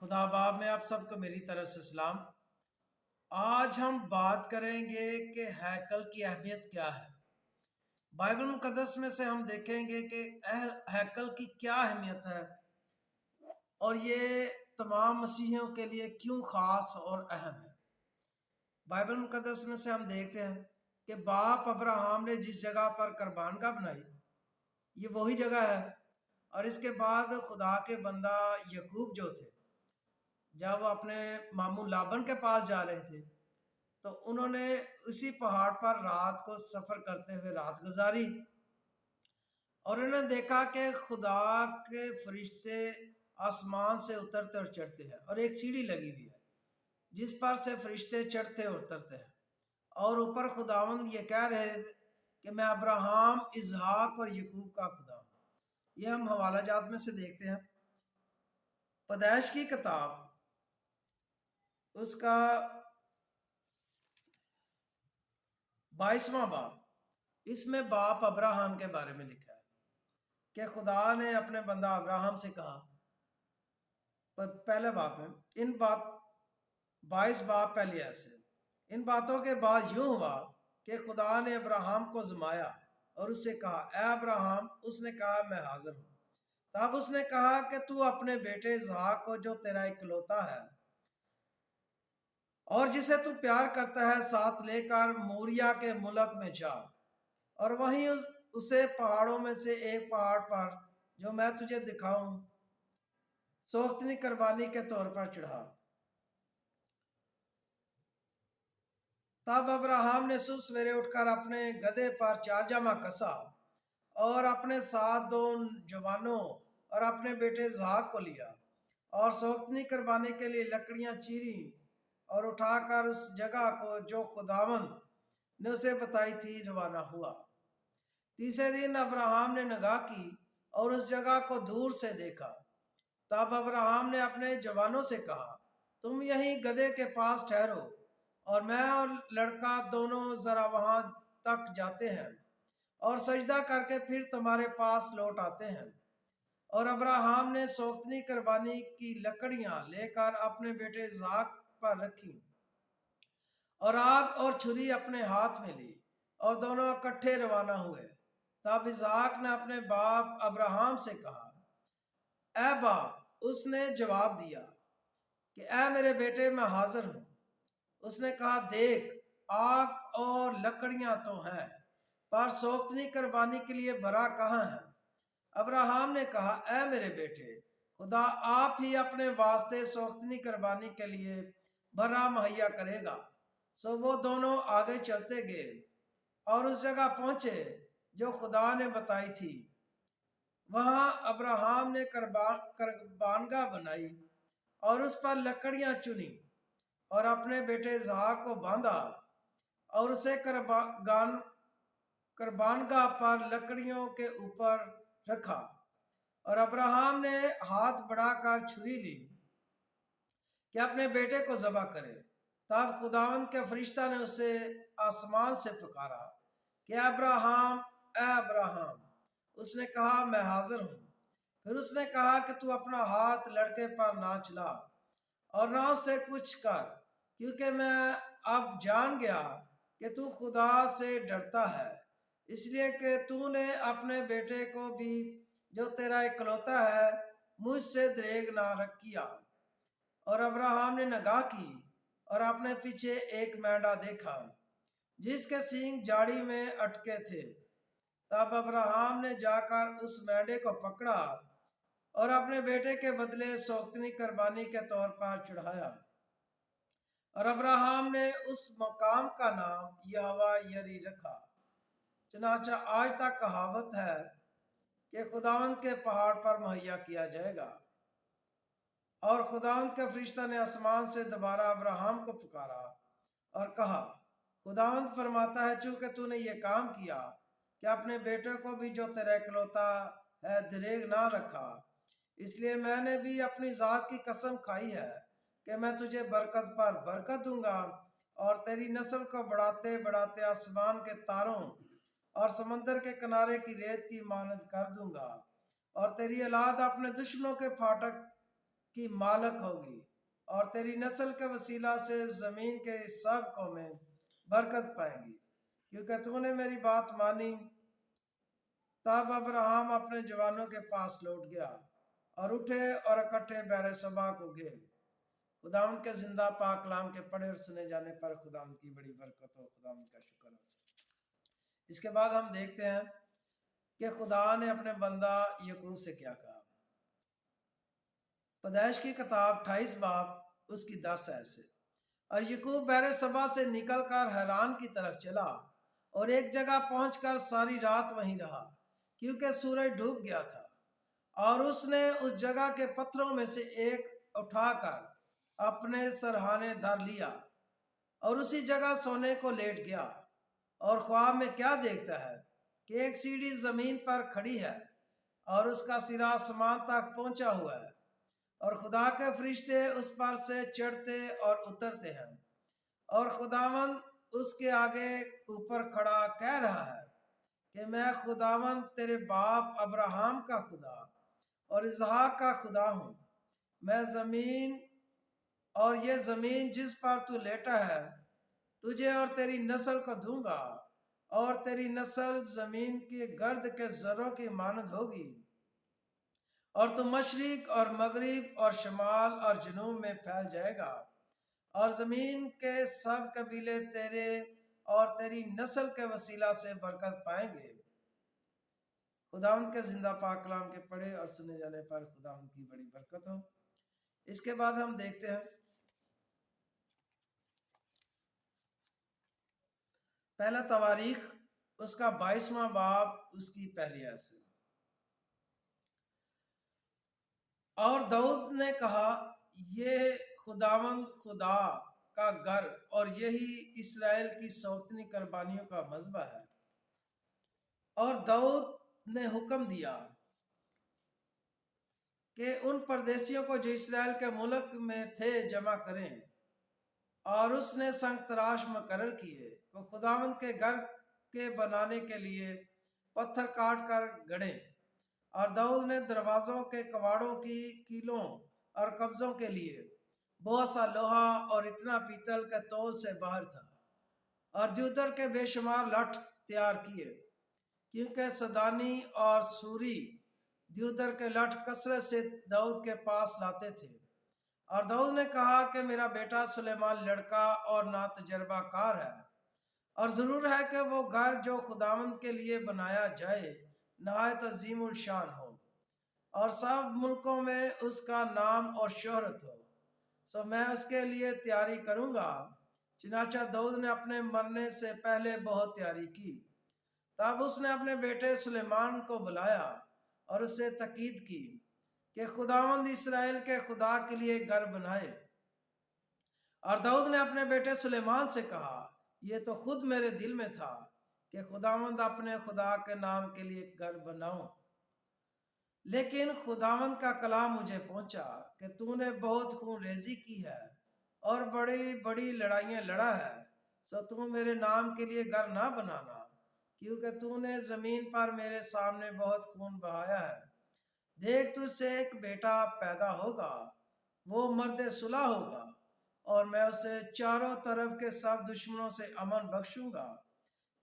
خدا باب میں آپ سب کو میری طرف سے سلام۔ آج ہم بات کریں گے کہ ہیکل کی اہمیت کیا ہے۔ بائبل مقدس میں سے ہم دیکھیں گے کہ ہیکل کی کیا اہمیت ہے اور یہ تمام مسیحیوں کے لیے کیوں خاص اور اہم ہے۔ بائبل مقدس میں سے ہم دیکھتے ہیں کہ باپ ابراہم نے جس جگہ پر قربانگاہ بنائی یہ وہی جگہ ہے، اور اس کے بعد خدا کے بندہ یعقوب جو تھے جب وہ اپنے ماموں لابن کے پاس جا رہے تھے تو انہوں نے اسی پہاڑ پر رات کو سفر کرتے ہوئے رات گزاری، اور انہوں نے دیکھا کہ خدا کے فرشتے آسمان سے اترتے اور چڑھتے ہیں، اور ایک سیڑھی لگی ہوئی ہے جس پر سے فرشتے چڑھتے اور اترتے ہیں، اور اوپر خداوند یہ کہہ رہے تھے کہ میں ابراہم، اسحاق اور یعقوب کا خدا ہوں۔ یہ ہم حوالہ جات میں سے دیکھتے ہیں۔ پیدائش کی کتاب اس کا 22واں باب، اس میں باپ ابراہم کے بارے میں لکھا ہے کہ خدا نے اپنے بندہ ابراہم سے کہا، پہلے باب میں ان بات 22 باب پہلی ایسے ان باتوں کے بعد یوں ہوا کہ خدا نے ابراہم کو زمایا اور اس سے کہا، اے ابراہم۔ اس نے کہا، میں حاضر ہوں۔ تب اس نے کہا کہ تو اپنے بیٹے اسحاق کو جو تیرا اکلوتا ہے اور جسے تو پیار کرتا ہے ساتھ لے کر موریا کے ملک میں جا، اور وہیں اسے پہاڑوں میں سے ایک پہاڑ پر جو میں تجھے دکھاؤں سوختنی قربانی کے طور پر چڑھا۔ تب ابراہم نے صبح سویرے اٹھ کر اپنے گدھے پر 4 جامہ کسا اور اپنے ساتھ 2 جوانوں اور اپنے بیٹے اسحاق کو لیا، اور سوختنی قربانی کے لیے لکڑیاں چیری اور اٹھا کر اس جگہ کو جو خداوند نے اسے بتائی تھی روانہ ہوا۔ تیسرے دن ابراہم نے نگاہ کی اور اس جگہ کو دور سے دیکھا۔ تب ابراہم نے اپنے جوانوں سے کہا، تم یہیں گدھے کے پاس ٹھہرو، اور میں اور لڑکا دونوں ذرا وہاں تک جاتے ہیں اور سجدہ کر کے پھر تمہارے پاس لوٹ آتے ہیں۔ اور ابراہم نے سوختنی قربانی کی لکڑیاں لے کر اپنے بیٹے اسحاق پر رکھی، اور آگ اور چھری اپنے ہاتھ میں لی، اور دونوں اکٹھے روانہ ہوئے۔ تب اسحاق نے اپنے باپ ابراہم سے کہا، اے باپ۔ اس نے جواب دیا کہ اے میرے بیٹے، میں حاضر ہوں۔ اس نے کہا، دیکھ، آگ اور لکڑیاں تو ہیں، پر سوختنی قربانی کے لیے بھرا کہاں ہے؟ ابراہم نے کہا، اے میرے بیٹے، خدا آپ ہی اپنے واسطے سوختنی قربانی کے لیے بھرا مہیا کرے گا۔ سو وہ دونوں آگے چلتے گئے اور اس جگہ پہنچے جو خدا نے بتائی تھی۔ وہاں ابراہم نے قربانگاہ بنائی اور اس پر لکڑیاں چنی اور اپنے بیٹے اسحاق کو باندھا اور اسے قربانگاہ پر لکڑیوں کے اوپر رکھا، اور ابراہم نے ہاتھ بڑھا کر چھری لی کہ اپنے بیٹے کو ذبح کرے۔ تب خداوند کے فرشتہ نے اسے آسمان سے پکارا کہ اے ابراہم، اے ابراہم۔ اس نے کہا، میں حاضر ہوں۔ پھر اس نے کہا کہ تو اپنا ہاتھ لڑکے پر نہ چلا اور نہ اس سے کچھ کر، کیونکہ میں اب جان گیا کہ تو خدا سے ڈرتا ہے، اس لیے کہ تو نے اپنے بیٹے کو بھی جو تیرا اکلوتا ہے مجھ سے دریغ نہ کیا۔ اور ابراہم نے نگاہ کی اور اپنے پیچھے ایک مینڈا دیکھا جس کے سینگ جاڑی میں اٹکے تھے۔ تب ابراہم نے جا کر اس مینڈے کو پکڑا اور اپنے بیٹے کے بدلے سوختنی قربانی کے طور پر چڑھایا، اور ابراہم نے اس مقام کا نام یہوہ یری رکھا۔ چنانچہ آج تک کہاوت ہے کہ خداوند کے پہاڑ پر مہیا کیا جائے گا۔ اور خداوند کے فرشتہ نے آسمان سے دوبارہ ابراہم کو پکارا اور کہا، خداوند فرماتا ہے، چونکہ تو نے یہ کام کیا کہ اپنے بیٹے کو بھی جو تیرا اکلوتا ہے دریغ نہ رکھا، اس لیے میں نے بھی اپنی ذات کی قسم کھائی ہے کہ میں تجھے برکت پر برکت دوں گا، اور تیری نسل کو بڑھاتے بڑھاتے آسمان کے تاروں اور سمندر کے کنارے کی ریت کی مانند کر دوں گا، اور تیری اولاد اپنے دشمنوں کے پھاٹک کی مالک ہوگی، اور تیری نسل کے وسیلہ سے زمین کے سب قومیں برکت پائیں گی، کیونکہ تو نے میری بات مانی۔ تب ابراہیم اپنے جوانوں کے پاس لوٹ گیا اور اٹھے اور اکٹھے بحر صبا کو گئے۔ خداوند کے زندہ پاک کلام کے پڑھے اور سنے جانے پر خداوند کی بڑی برکت ہو۔ خداوند کا شکر ہو۔ اس کے بعد ہم دیکھتے ہیں کہ خدا نے اپنے بندہ یعقوب سے کیا کہا۔ پیدائش کی کتاب 28 باب اس کی 10 ایسے: اور یعقوب بحر صبا سے نکل کر حران کی طرف چلا اور ایک جگہ پہنچ کر ساری رات وہیں رہا، کیونکہ سورج ڈوب گیا تھا۔ اور اس نے اس جگہ کے پتھروں میں سے ایک اٹھا کر اپنے سرہانے دھر لیا اور اسی جگہ سونے کو لیٹ گیا، اور خواب میں کیا دیکھتا ہے کہ ایک سیڑھی زمین پر کھڑی ہے اور اس کا سرا آسمان تک پہنچا ہوا ہے، اور خدا کے فرشتے اس پر سے چڑھتے اور اترتے ہیں، اور خداوند اس کے آگے اوپر کھڑا کہہ رہا ہے کہ میں خداوند تیرے باپ ابراہیم کا خدا اور اسحاق کا خدا ہوں۔ میں زمین اور یہ زمین جس پر تو لیٹا ہے تجھے اور تیری نسل کو دوں گا، اور تیری نسل زمین کے گرد کے ذروں کی مانند ہوگی، اور تو مشرق اور مغرب اور شمال اور جنوب میں پھیل جائے گا، اور زمین کے سب قبیلے تیرے اور تیری نسل کے وسیلہ سے برکت پائیں گے۔ خداوند کے زندہ پاک کلام کے پڑھے اور سنے جانے پر خداوند کی بڑی برکت ہو۔ اس کے بعد ہم دیکھتے ہیں پہلا تواریخ اس کا 22واں باب اس کی پہلی آیت سے: اور داؤد نے کہا، یہ خداوند خدا کا گھر اور یہی اسرائیل کی سوتنی قربانیوں کا مذبح ہے۔ اور داؤد نے حکم دیا کہ ان پردیسیوں کو جو اسرائیل کے ملک میں تھے جمع کریں، اور اس نے سنگ تراش مقرر کیے کہ خداوند کے گھر کے بنانے کے لیے پتھر کاٹ کر گڑیں۔ اور داؤد نے دروازوں کے کواڑوں کی کیلوں اور قبضوں کے لیے بہت سا لوہا اور اتنا پیتل کے تول سے باہر تھا، اور دیودر کے بے شمار لٹھ تیار کیے، کیونکہ سدانی اور سوری دیودر کے لٹھ کثرت سے داؤد کے پاس لاتے تھے۔ اور داؤد نے کہا کہ میرا بیٹا سلیمان لڑکا اور نا تجربہ کار ہے، اور ضرور ہے کہ وہ گھر جو خداوند کے لیے بنایا جائے نہایت عظیم الشان ہو، اور سب ملکوں میں اس کا نام اور شہرت ہو، سو میں اس کے لیے تیاری کروں گا۔ چنانچہ داؤد نے اپنے مرنے سے پہلے بہت تیاری کی۔ تب اس نے اپنے بیٹے سلیمان کو بلایا اور اس سے تاکید کی کہ خداوند اسرائیل کے خدا کے لیے گھر بنائے۔ اور داؤد نے اپنے بیٹے سلیمان سے کہا، یہ تو خود میرے دل میں تھا کہ خداوند اپنے خدا کے نام کے لیے گھر بناؤں، لیکن خداوند کا کلام مجھے پہنچا کہ تو نے بہت خون ریزی کی ہے اور بڑی بڑی لڑائیاں لڑا ہے، سو تو میرے نام کے لیے گھر نہ بنانا، کیونکہ تو نے زمین پر میرے سامنے بہت خون بہایا ہے۔ دیکھ، تجھ سے ایک بیٹا پیدا ہوگا، وہ مرد صلح ہوگا، اور میں اسے چاروں طرف کے سب دشمنوں سے امن بخشوں گا،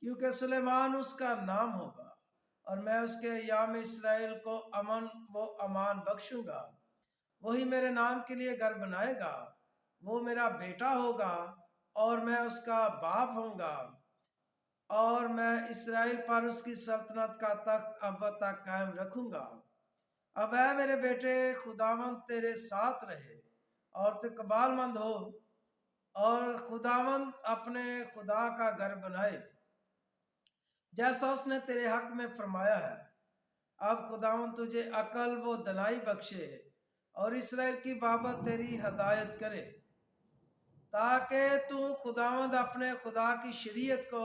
کیونکہ سلیمان اس کا نام ہوگا، اور میں اس کے ایام اسرائیل کو امن و امان بخشوں گا۔ وہی میرے نام کے لیے گھر بنائے گا، وہ میرا بیٹا ہوگا اور میں اس کا باپ ہوں گا، اور میں اسرائیل پر اس کی سلطنت کا تخت ابد تک قائم رکھوں گا۔ اب اے میرے بیٹے، خداوند تیرے ساتھ رہے اور تو اقبال مند ہو، اور خداوند اپنے خدا کا گھر بنائے جیسا اس نے تیرے حق میں فرمایا ہے۔ اب خداوند تجھے عقل و دانائی بخشے اور اسرائیل کی بابت تیری ہدایت کرے، تاکہ تو خداوند اپنے خدا کی شریعت کو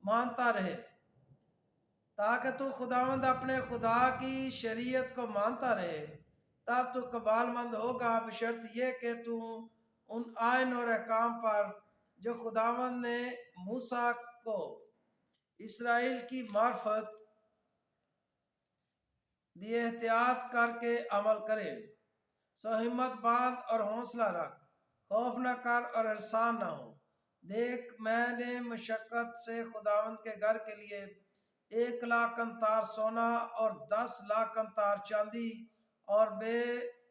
مانتا رہے، تاکہ تو خداوند اپنے خدا کی شریعت کو مانتا رہے، تب تو اقبال مند ہوگا، بشرط یہ کہ تو ان آئین اور احکام پر جو خداوند نے موسیٰ کو اسرائیل کی معرفت دیے احتیاط کر کے عمل کرے۔ سو ہمت باندھ اور حوصلہ رکھ، خوف نہ کر اور احسان نہ ہو۔ دیکھ، میں نے مشقت سے خداوند کے گھر کے لیے 1,00,000 امتار سونا اور 10,00,000 امتار چاندی اور بے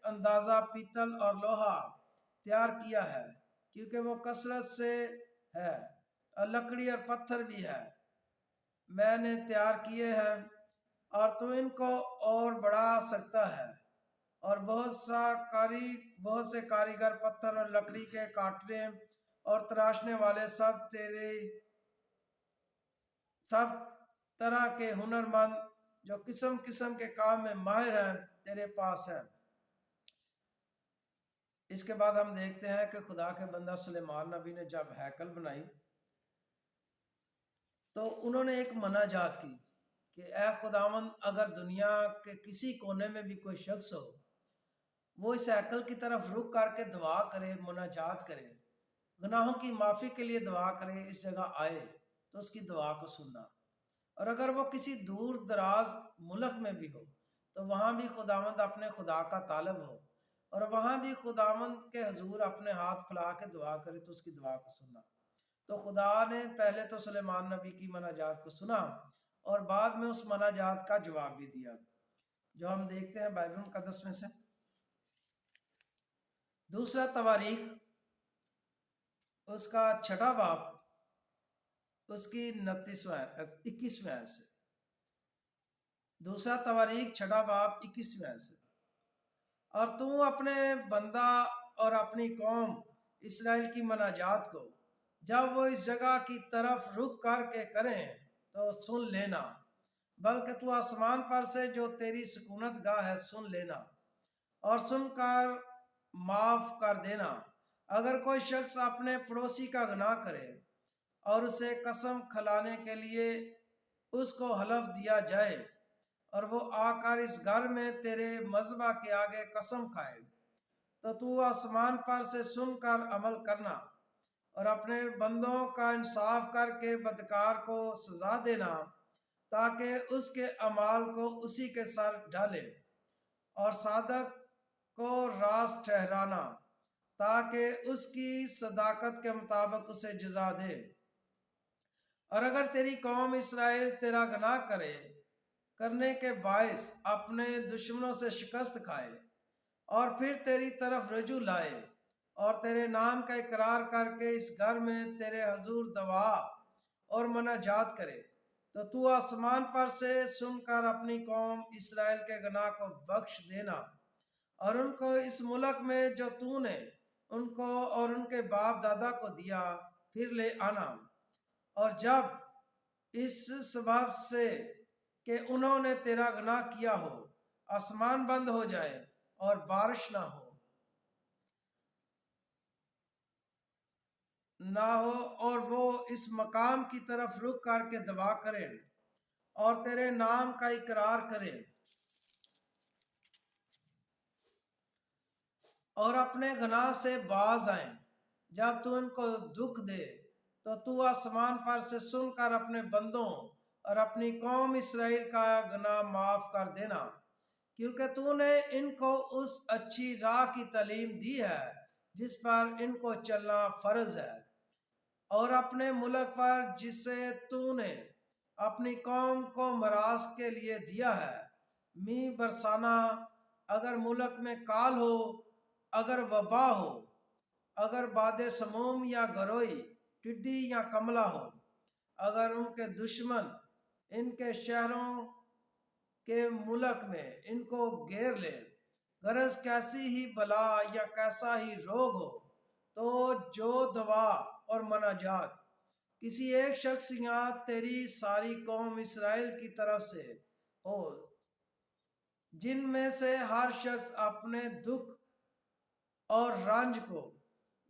اندازہ پیتل اور لوہا تیار کیا ہے، کیونکہ وہ کثرت سے ہے اور لکڑی اور پتھر بھی ہے، میں نے تیار کیے ہیں، اور تو ان کو اور بڑھا سکتا ہے۔ اور بہت سے کاریگر پتھر اور لکڑی کے کاٹنے اور تراشنے والے سب طرح کے ہنر مند جو قسم قسم کے کام میں ماہر ہیں تیرے پاس ہیں۔ اس کے بعد ہم دیکھتے ہیں کہ خدا کے بندہ سلیمان نبی نے جب ہیکل بنائی تو انہوں نے ایک مناجات کی کہ اے خداوند، اگر دنیا کے کسی کونے میں بھی کوئی شخص ہو، وہ اس ہیکل کی طرف رخ کر کے دعا کرے، مناجات کرے، گناہوں کی معافی کے لیے دعا کرے، اس جگہ آئے تو اس کی دعا کو سننا۔ اور اگر وہ کسی دور دراز ملک میں بھی ہو تو وہاں بھی خداوند اپنے خدا کا طالب ہو، اور وہاں بھی خداوند کے حضور اپنے ہاتھ پھیلا کے دعا کرے تو اس کی دعا کو سننا۔ تو خدا نے پہلے تو سلیمان نبی کی مناجات کو سنا اور بعد میں اس مناجات کا جواب بھی دیا، جو ہم دیکھتے ہیں بائبل مقدس میں سے دوسرا تواریخ اس کا 6واں باب اس کی 21ویں آیت سے۔ دوسرا تواریخ 6واں باب 21ویں آیت سے۔ اور تو اپنے بندہ اور اپنی قوم اسرائیل کی مناجات کو جب وہ اس جگہ کی طرف رخ کر کے کریں تو سن لینا، بلکہ تو آسمان پر سے جو تیری سکونت گاہ ہے سن لینا، اور سن کر معاف کر دینا۔ اگر کوئی شخص اپنے پڑوسی کا گناہ کرے اور اسے قسم کھلانے کے لیے اس کو حلف دیا جائے، اور وہ آ کر اس گھر میں تیرے مذبح کے آگے قسم کھائے، تو آسمان پر سے سن کر عمل کرنا اور اپنے بندوں کا انصاف کر کے بدکار کو سزا دینا، تاکہ اس کے اعمال کو اسی کے سر ڈالے، اور صادق کو راست ٹھہرانا، تاکہ اس کی صداقت کے مطابق اسے جزا دے۔ اور اگر تیری قوم اسرائیل تیرا گناہ کرنے کے باعث اپنے دشمنوں سے شکست کھائے اور پھر تیری طرف رجوع لائے اور تیرے نام کا اقرار کر کے اس گھر میں تیرے حضور دعا اور مناجات کرے، تو آسمان پر سے سن کر اپنی قوم اسرائیل کے گناہ کو بخش دینا، اور ان کو اس ملک میں جو تو نے ان کو اور ان کے باپ دادا کو دیا پھر لے آنا۔ اور جب اس سبب سے کہ انہوں نے تیرا گناہ کیا ہو، آسمان بند ہو جائے اور بارش نہ ہو اور وہ اس مقام کی طرف رخ کر کے دعا کریں اور تیرے نام کا اقرار کریں اور اپنے گناہ سے باز آئیں، جب تو ان کو دکھ دے تو آسمان پر سے سن کر اپنے بندوں اور اپنی قوم اسرائیل کا گناہ معاف کر دینا، کیونکہ تو نے ان کو اس اچھی راہ کی تعلیم دی ہے جس پر ان کو چلنا فرض ہے، اور اپنے ملک پر جسے تو نے اپنی قوم کو میراث کے لیے دیا ہے می برسانا۔ اگر ملک میں کال ہو، اگر وبا ہو، اگر باد سموم یا گروئی، ٹڈی یا کملا ہو، اگر ان کے دشمن ان کے شہروں کے ملک میں ان کو گھیر لے، غرض کیسی ہی بلا یا کیسا ہی روگ ہو، تو جو دعا اور مناجات کسی ایک شخص یا تیری ساری قوم اسرائیل کی طرف سے ہو، جن میں سے ہر شخص اپنے دکھ اور رنج کو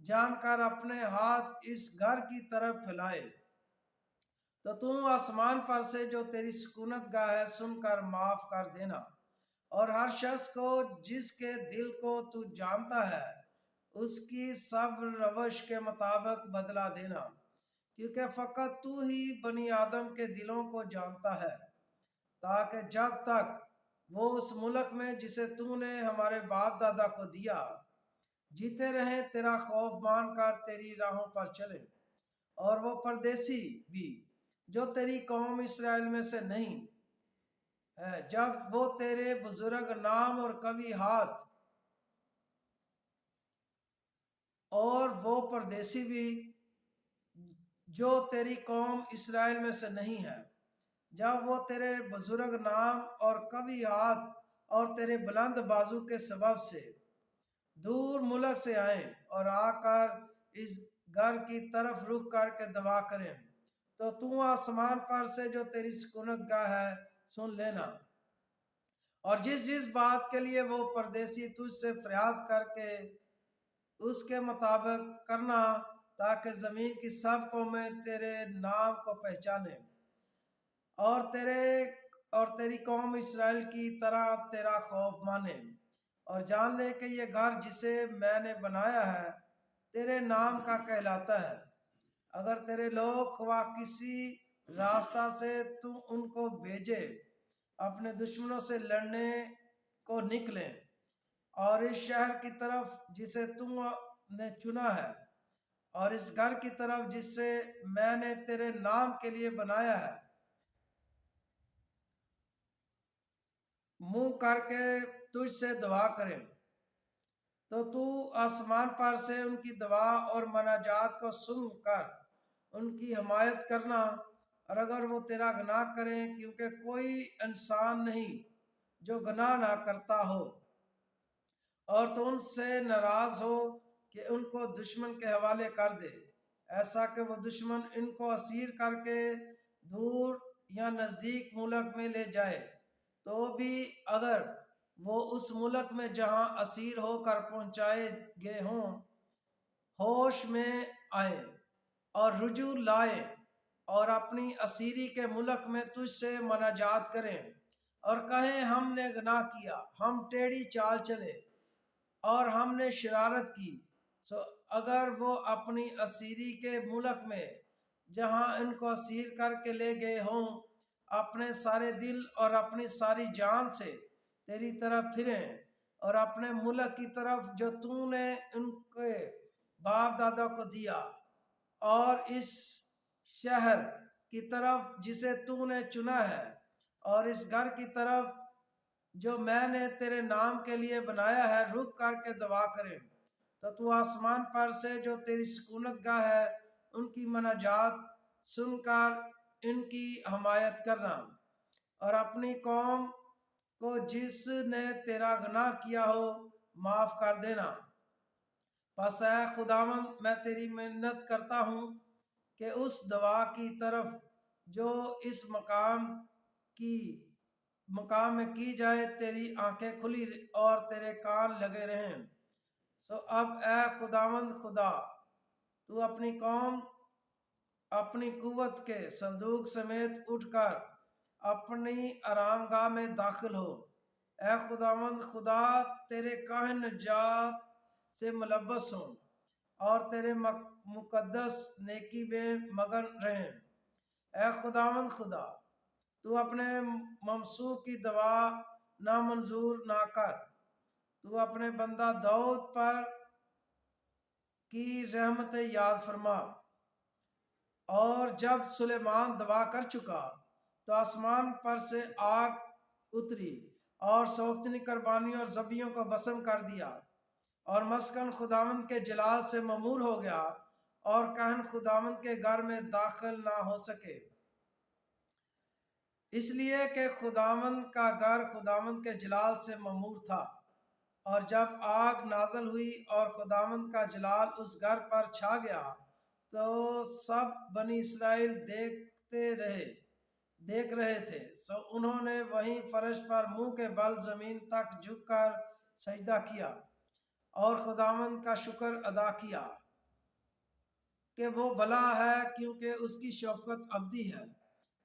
جان کر اپنے ہاتھ اس گھر کی طرف پھیلائے، تو آسمان پر سے جو تیری سکونت گاہ ہے سن کر معاف کر دینا، اور ہر شخص کو جس کے دل کو تو جانتا ہے اس کی سب روش کے مطابق بدلہ دینا، کیونکہ فقط تو ہی بنی آدم کے دلوں کو جانتا ہے، تاکہ جب تک وہ اس ملک میں جسے تو نے ہمارے باپ دادا کو دیا جیتے رہیں، تیرا خوف مان کر تیری راہوں پر چلے، اور وہ پردیسی بھی جو تیری قوم اسرائیل میں سے نہیں ہے، جب وہ تیرے بزرگ نام اور قوی ہاتھ، اور وہ پردیسی بھی جو تیری قوم اسرائیل میں سے نہیں ہے، جب وہ تیرے بزرگ نام اور قوی ہاتھ اور تیرے بلند بازو کے سبب سے دور ملک سے آئیں اور آ کر اس گھر کی طرف رخ کر کے دعا کریں، تو آسمان پر سے جو تیری سکونت گاہ ہے سن لینا، اور جس جس بات کے لیے وہ پردیسی تجھ سے فریاد کر کے اس کے مطابق کرنا، تاکہ زمین کی سب قومیں تیرے نام کو پہچانیں اور تیری قوم اسرائیل کی طرح تیرا خوف مانے، اور جان لے کہ یہ گھر جسے میں نے بنایا ہے تیرے نام کا کہلاتا ہے۔ اگر تیرے لوگ خواہ کسی راستہ سے تو ان کو بھیجے اپنے دشمنوں سے لڑنے کو نکلیں، اور اس شہر کی طرف جسے تم نے چنا ہے، اور اس گھر کی طرف جس سے میں نے تیرے نام کے لیے بنایا ہے، منہ کر کے تجھ سے دعا کریں، تو آسمان پر سے ان کی دعا اور مناجات کو سن کر ان کی حمایت کرنا، اور اگر وہ تیرا گناہ کریں، کیونکہ کوئی انسان نہیں جو گناہ نہ کرتا ہو، اور تو ان سے ناراض ہو کہ ان کو دشمن کے حوالے کر دے، ایسا کہ وہ دشمن ان کو اسیر کر کے دور یا نزدیک ملک میں لے جائے، تو بھی اگر وہ اس ملک میں جہاں اسیر ہو کر پہنچائے گئے ہوں ہوش میں آئے اور رجوع لائے اور اپنی اسیری کے ملک میں تجھ سے مناجات کریں اور کہیں ہم نے گناہ کیا، ہم ٹیڑھی چال چلے اور ہم نے شرارت کی، سو اگر وہ اپنی اسیری کے ملک میں جہاں ان کو اسیر کر کے لے گئے ہوں اپنے سارے دل اور اپنی ساری جان سے تیری طرف پھریں اور اپنے ملک کی طرف جو تو نے ان کے باپ دادا کو دیا، اور اس شہر کی طرف جسے تو نے چنا ہے، اور اس گھر کی طرف جو میں نے تیرے نام کے لیے بنایا ہے، رک کر کے دعا کریں، تو آسمان پر سے جو تیری سکونت گاہ ہے ان کی مناجات سن کر ان کی حمایت کرنا، اور اپنی قوم کو جس نے تیرا گناہ کیا ہو معاف کر دینا۔ پس اے خداوند، میں تیری منت کرتا ہوں کہ اس دعا کی طرف جو اس مقام میں کی جائے تیری آنکھیں کھلی اور تیرے کان لگے رہیں۔ سو اب اے خداوند خدا، تو اپنی قوم اپنی قوت کے صندوق سمیت اٹھ کر اپنی آرام گاہ میں داخل ہو۔ اے خداوند خدا، تیرے کاہن نجات سے ملبس ہوں اور تیرے مقدس نیکی میں مگن رہیں۔ اے خداوند خدا، تو اپنے ممسوح کی دعا نامنظور نہ کر، تو اپنے بندہ داؤد پر کی رحمت یاد فرما۔ اور جب سلیمان دعا کر چکا تو آسمان پر سے آگ اتری اور سوختنی قربانیوں اور ذبیحوں کو بسم کر دیا، اور مسکن خداوند کے جلال سے ممور ہو گیا، اور کاہن خداوند کے گھر میں داخل نہ ہو سکے، اس لیے کہ خداوند کا گھر خداوند کے جلال سے ممور تھا۔ اور جب آگ نازل ہوئی اور خداوند کا جلال اس گھر پر چھا گیا، تو سب بنی اسرائیل دیکھ رہے تھے، سو انہوں نے وہیں فرش پر منہ کے بل زمین تک جھک کر سجدہ کیا اور خداوند کا شکر ادا کیا کہ وہ بھلا ہے، کیونکہ اس کی شفقت ابدی ہے۔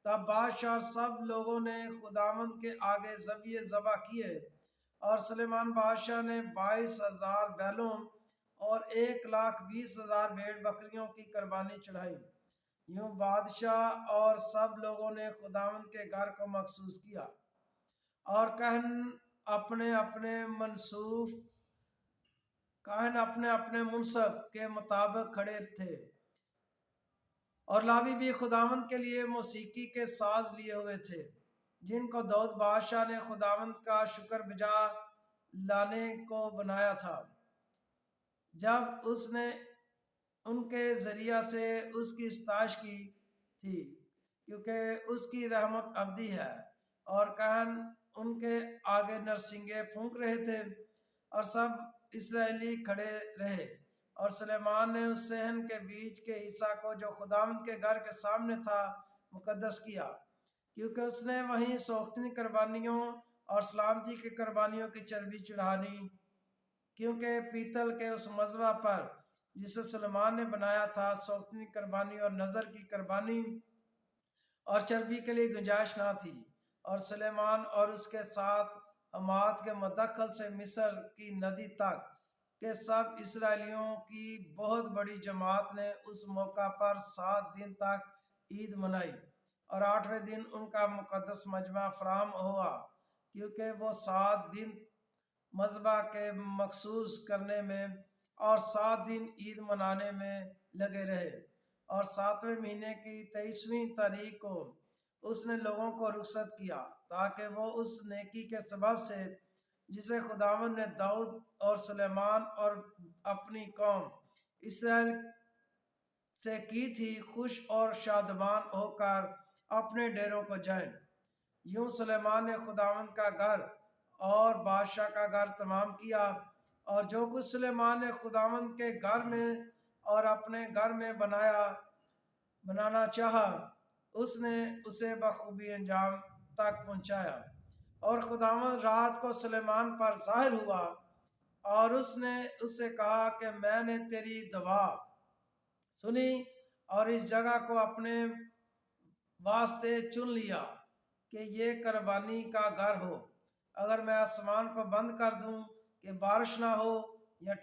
تب بادشاہ اور سب لوگوں نے خداوند کے آگے ذبیحے ذبح کیے، اور سلیمان بادشاہ نے 22,000 بیلوں اور 1,20,000 بھیڑ بکریوں کی قربانی چڑھائی۔ یوں بادشاہ اور سب لوگوں نے خداوند کے گھر کو مخصوص کیا، اور اپنے اپنے اپنے اپنے منصب کے مطابق کھڑے تھے، اور لاوی بھی خداوند کے لیے موسیقی کے ساز لیے ہوئے تھے، جن کو داؤد بادشاہ نے خداوند کا شکر بجا لانے کو بنایا تھا، جب اس نے ان کے ذریعہ سے اس کی ستائش کی تھی، کیونکہ اس کی رحمت ابدی ہے۔ اور کہن ان کے آگے نرسنگے پھونک رہے تھے، اور سب اسرائیلی کھڑے رہے، اور سلیمان نے اس صحن کے بیچ کے حصہ کو جو خداوند کے گھر کے سامنے تھا مقدس کیا، کیونکہ اس نے وہیں سوختنی قربانیوں اور سلامتی کی قربانیوں کی چربی چڑھانی، کیونکہ پیتل کے اس مذبح پر جسے سلیمان نے بنایا تھا سوختنی قربانی اور نظر کی قربانی اور چربی کے لیے گنجائش نہ تھی۔ اور سلیمان اور اس کے ساتھ حمات کے مدخل سے مصر کی ندی تک کے سب اسرائیلیوں کی بہت بڑی جماعت نے اس موقع پر 7 دن تک عید منائی، اور 8ویں دن ان کا مقدس مجمع فراہم ہوا، کیونکہ وہ 7 دن مذبح کے مخصوص کرنے میں اور 7 دن عید منانے میں لگے رہے۔ اور 7ویں مہینے کی 23ویں تاریخ کو اس نے لوگوں کو رخصت کیا، تاکہ وہ اس نیکی کے سبب سے جسے خداوند نے داؤد اور سلیمان اور اپنی قوم اسرائیل سے کی تھی خوش اور شادمان ہو کر اپنے ڈیروں کو جائیں۔ یوں سلیمان نے خداوند کا گھر اور بادشاہ کا گھر تمام کیا، اور جو کچھ سلیمان نے خداوند کے گھر میں اور اپنے گھر میں بنانا چاہا، اس نے اسے بخوبی انجام تک پہنچایا۔ اور خداوند رات کو سلیمان پر ظاہر ہوا، اور اس نے اس سے کہا کہ میں نے تیری دعا سنی اور اس جگہ کو اپنے واسطے چن لیا کہ یہ قربانی کا گھر ہو۔ اگر میں آسمان کو بند کر دوں کہ بارش نہ ہو، یا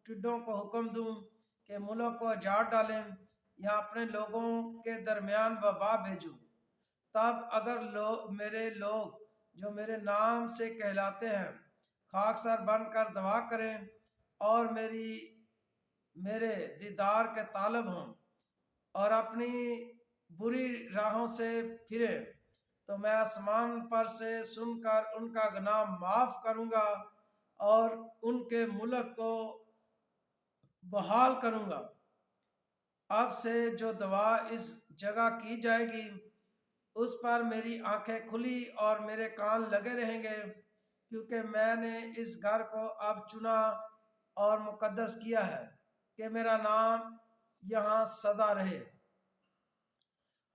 ٹڈوں کو حکم دوں کہ ملک کو اجاڑ ڈالیں، یا اپنے لوگوں کے درمیان وبا بھیجوں، تب اگر میرے لوگ جو میرے نام سے کہلاتے ہیں خاکسار بن کر دعا کریں اور میرے دیدار کے طالب ہوں اور اپنی بری راہوں سے پھرے، تو میں آسمان پر سے سن کر ان کا گناہ معاف کروں گا اور ان کے ملک کو بحال کروں گا۔ اب سے جو دعا اس جگہ کی جائے گی اس پر میری آنکھیں کھلی اور میرے کان لگے رہیں گے، کیونکہ میں نے اس گھر کو اب چنا اور مقدس کیا ہے کہ میرا نام یہاں سدا رہے،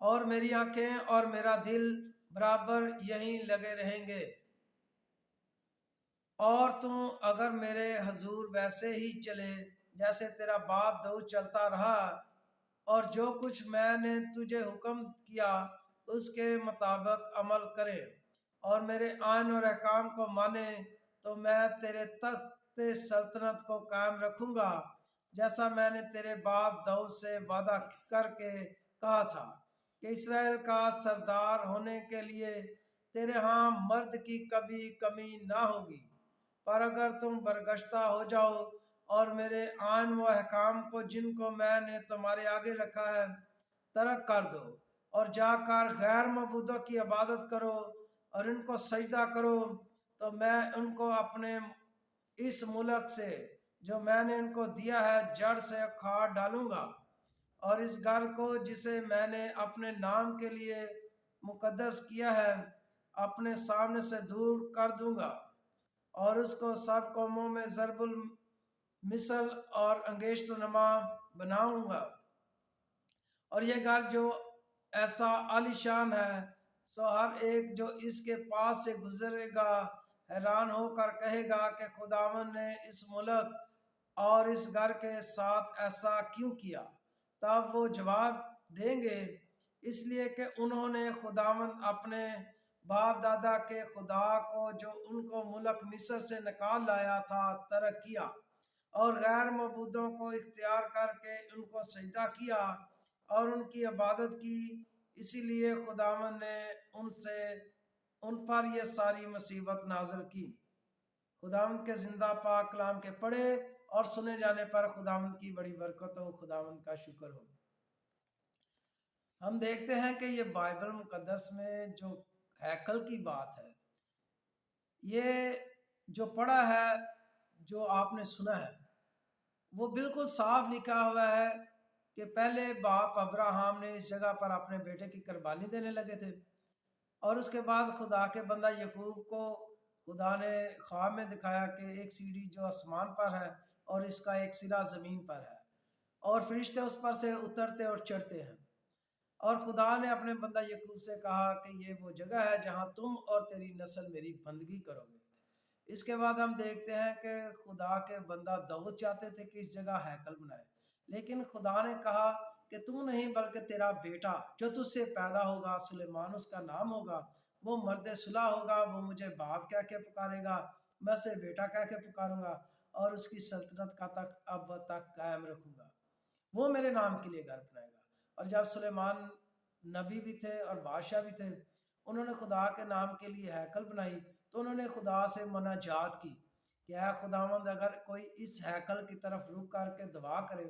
اور میری آنکھیں اور میرا دل برابر یہیں لگے رہیں گے۔ اور تم اگر میرے حضور ویسے ہی چلے جیسے تیرا باپ داؤد چلتا رہا، اور جو کچھ میں نے تجھے حکم کیا اس کے مطابق عمل کرے اور میرے آئین اور احکام کو مانے، تو میں تیرے تخت سلطنت کو قائم رکھوں گا، جیسا میں نے تیرے باپ داؤد سے وعدہ کر کے کہا تھا کہ اسرائیل کا سردار ہونے کے لیے تیرے ہاں مرد کی کبھی کمی نہ ہوگی۔ پر اگر تم برگشتہ ہو جاؤ اور میرے آئین و احکام کو جن کو میں نے تمہارے آگے رکھا ہے ترک کر دو، اور جا کر غیر معبودوں کی عبادت کرو اور ان کو سجدہ کرو، تو میں ان کو اپنے اس ملک سے جو میں نے ان کو دیا ہے جڑ سے اکھاڑ ڈالوں گا، اور اس گھر کو جسے میں نے اپنے نام کے لیے مقدس کیا ہے اپنے سامنے سے دور کر دوں گا، اور اس کو سب قوموں میں ضرب المثل اور انگیشت نما بناؤں گا۔ اور یہ گھر جو ایسا عالی شان ہے، سو ہر ایک جو اس کے پاس سے گزرے گا حیران ہو کر کہے گا کہ خداوند نے اس ملک اور اس گھر کے ساتھ ایسا کیوں کیا؟ تب وہ جواب دیں گے، اس لیے کہ انہوں نے خداوند اپنے باپ دادا کے خدا کو جو ان کو ملک مصر سے نکال لایا تھا ترک کیا، اور غیر معبودوں کو اختیار کر کے ان کو سجدہ کیا اور ان کی عبادت کی، اسی لیے خداوند نے ان سے ان پر یہ ساری مصیبت نازل کی۔ خداوند کے زندہ پاک کلام کے پڑھے اور سنے جانے پر خداوند کی بڑی برکت ہو، خداوند کا شکر ہو۔ ہم دیکھتے ہیں کہ یہ بائبل مقدس میں جو ہیکل کی بات ہے، یہ جو پڑھا ہے، جو آپ نے سنا ہے، وہ بالکل صاف لکھا ہوا ہے کہ پہلے باپ ابراہم نے اس جگہ پر اپنے بیٹے کی قربانی دینے لگے تھے، اور اس کے بعد خدا کے بندہ یعقوب کو خدا نے خواب میں دکھایا کہ ایک سیڑھی جو آسمان پر ہے اور اس کا ایک سرا زمین پر ہے، اور فرشتے اس پر سے اترتے اور چڑھتے ہیں، اور خدا نے اپنے بندہ یعقوب سے کہا کہ یہ وہ جگہ ہے جہاں تم اور تیری نسل میری بندگی کرو گے۔ اس کے بعد ہم دیکھتے ہیں کہ خدا کے بندہ داؤد چاہتے تھے کہ اس جگہ ہیکل بنائے، لیکن خدا نے کہا کہ تو نہیں بلکہ تیرا بیٹا جو تجھ سے پیدا ہوگا، سلیمان اس کا نام ہوگا، وہ مرد صلح ہوگا، وہ مجھے باپ کہہ کے پکارے گا، میں اسے بیٹا کہہ کے پکاروں گا، اور اس کی سلطنت کا تک اب تک قائم رکھوں گا، وہ میرے نام کے لیے گھر بنائے گا۔ اور جب سلیمان نبی بھی تھے اور بادشاہ بھی تھے، انہوں نے خدا کے نام کے لیے ہیکل بنائی، تو انہوں نے خدا سے مناجات کی کہ اے خداوند، اگر کوئی اس ہیکل کی طرف رک کر کے دعا کرے،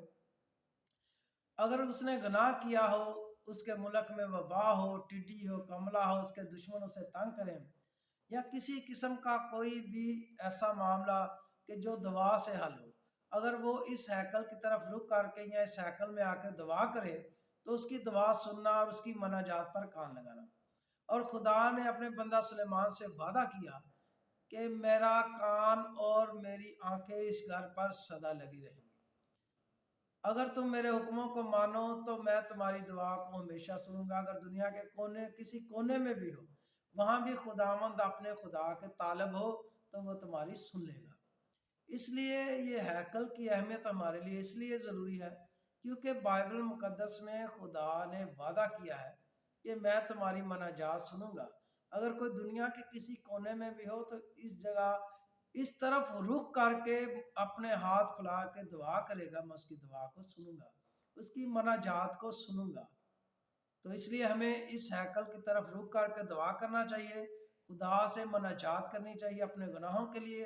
اگر اس نے گناہ کیا ہو، اس کے ملک میں وبا ہو، ٹڈی ہو، کملا ہو، اس کے دشمن اسے تنگ کریں، یا کسی قسم کا کوئی بھی ایسا معاملہ کہ جو دعا سے حل ہو، اگر وہ اس ہیکل کی طرف رک کر کے یا اس ہیکل میں آ کے دعا کرے تو اس کی دعا سننا اور اس کی مناجات پر کان لگانا۔ اور خدا نے اپنے بندہ سلیمان سے وعدہ کیا کہ میرا کان اور میری آنکھیں اس گھر پر سدا لگی رہیں گی، اگر تم میرے حکموں کو مانو تو میں تمہاری دعا کو ہمیشہ سنوں گا۔ اگر دنیا کے کونے کسی کونے میں بھی ہو، وہاں بھی خداوند اپنے خدا کے طالب ہو تو وہ تمہاری سن لے گا۔ اس لیے یہ ہیکل کی اہمیت ہمارے لیے اس لیے ضروری ہے کیونکہ بائبل مقدس میں خدا نے وعدہ کیا ہے کہ میں تمہاری مناجات سنوں گا۔ اگر کوئی دنیا کے کسی کونے میں بھی ہو تو اس جگہ اس طرف رخ کر کے اپنے ہاتھ پھیلا کے دعا کرے گا، میں اس کی دعا کو سنوں گا، اس کی مناجات کو سنوں گا۔ تو اس لیے ہمیں اس ہیکل کی طرف رخ کر کے دعا کرنا چاہیے، خدا سے مناجات کرنی چاہیے اپنے گناہوں کے لیے۔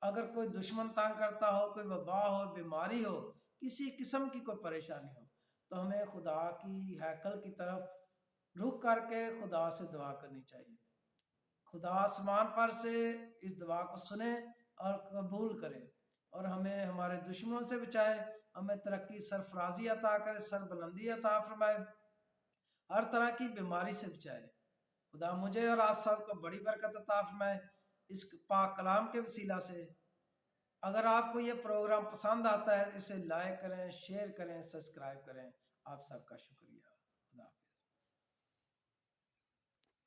اگر کوئی دشمن تنگ کرتا ہو، کوئی وبا ہو، بیماری ہو، کسی قسم کی کوئی پریشانی ہو، تو ہمیں خدا کی ہیکل کی طرف رخ کر کے خدا سے دعا کرنی چاہیے۔ خدا آسمان پر سے اس دعا کو سنے اور قبول کرے، اور ہمیں ہمارے دشمنوں سے بچائے، ہمیں ترقی، سرفرازی عطا کرے، سربلندی عطا فرمائے، ہر طرح کی بیماری سے بچائے۔ خدا مجھے اور آپ سب کو بڑی برکت عطا فرمائے اس پاک کلام کے وسیلہ سے۔ اگر آپ کو یہ پروگرام پسند آتا ہے تو اسے لائک کریں، شیئر کریں، سبسکرائب کریں۔ آپ سب کا شکریہ۔ خدا حافظ۔